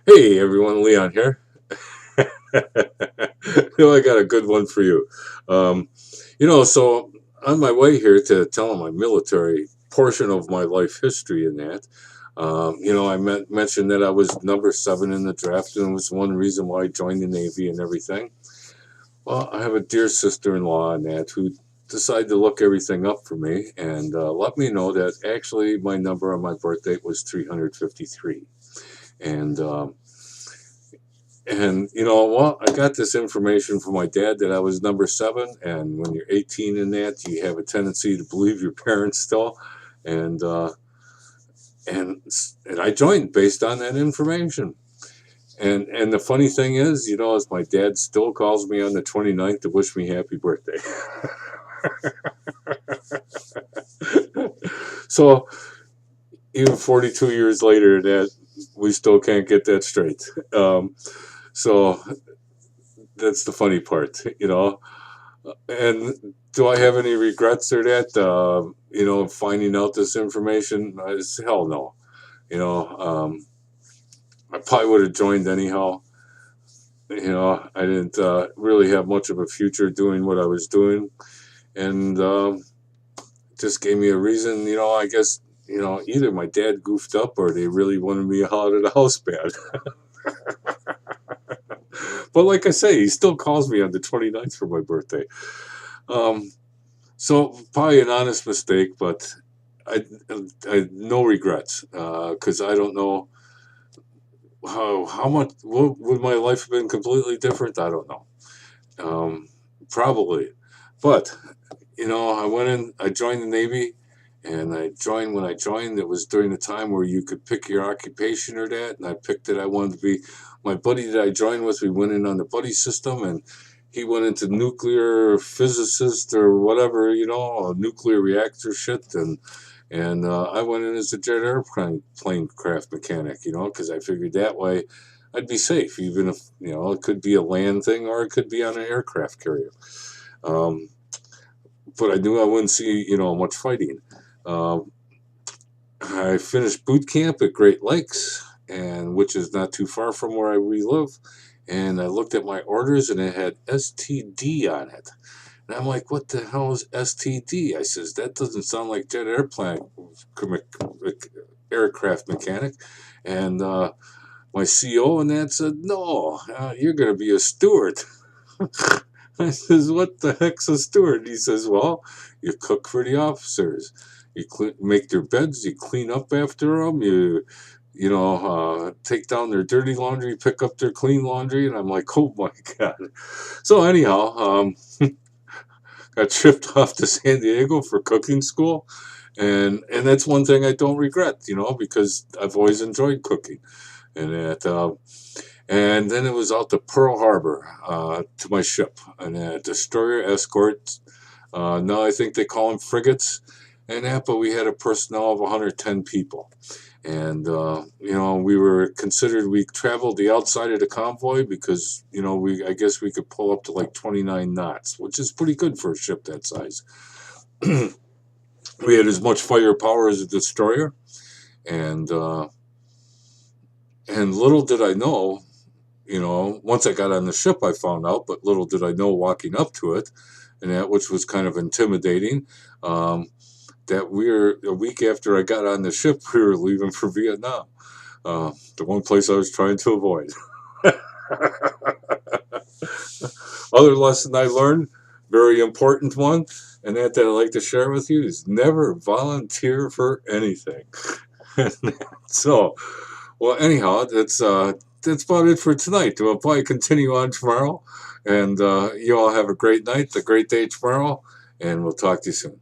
Hey everyone, Leon here. I got a good one for you. Um, so on my way here to telling my military portion of my life history in that, I mentioned that I was number 7 in the draft, and it was one reason why I joined the Navy and everything. Well, I have a dear sister-in-law in that who decided to look everything up for me and let me know that actually my number on my birthday was 353. And you know what? I got this information from my dad that I was number 7. And when you're 18 in that, you have a tendency to believe your parents still. And and and I joined based on that information. And the funny thing is my dad still calls me on the 29th to wish me happy birthday. So even 42 years later, that we still can't get that straight. So that's the funny part. And do I have any regrets or that? Finding out this information? Hell no. You know, um, I probably would have joined anyhow. I didn't really have much of a future doing what I was doing, and just gave me a reason. I guess either my dad goofed up or they really wanted me out of the house bad. But like I say, he still calls me on the 29th for my birthday. Um, So probably an honest mistake, but I, I no regrets because I don't know how much would my life have been completely different. I don't know. Um, Probably, but I went in. I joined the Navy, and I joined when I joined. It was during the time where you could pick your occupation or that, and I picked that I wanted to be. My buddy that I joined with, we went in on the buddy system, and he went into nuclear physicist or whatever, nuclear reactor shit, and I went in as a jet airplane craft mechanic, because I figured that way I'd be safe, even if it could be a land thing or it could be on an aircraft carrier. Um, but I knew I wouldn't see much fighting. Um, I finished boot camp at Great Lakes, and which is not too far from where we live. And I looked at my orders, and it had STD on it. And I'm like, what the hell is STD? I says, that doesn't sound like jet aircraft mechanic. And my CO and that said, no, you're going to be a steward. I says, what the heck's a steward? He says, well, you cook for the officers. You make their beds, you clean up after them, take down their dirty laundry, pick up their clean laundry. And I'm like, oh my God. So anyhow, got shipped off to San Diego for cooking school. And that's one thing I don't regret, because I've always enjoyed cooking. And then it was out to Pearl Harbor to my ship, and a destroyer escort. Now I think they call them frigates, and that. But we had a personnel of 110 people, and we traveled the outside of the convoy because I guess we could pull up to like 29 knots, which is pretty good for a ship that size. We had as much firepower as a destroyer, and little did I know. Once I got on the ship, I found out, but little did I know walking up to it, and that which was kind of intimidating. That we were a week after I got on the ship, we were leaving for Vietnam, the one place I was trying to avoid. Other lesson I learned, very important one, and that I'd like to share with you is never volunteer for anything. So, well, anyhow, that's about it for tonight. We'll probably continue on tomorrow, and you all have a great night, a great day tomorrow, and we'll talk to you soon.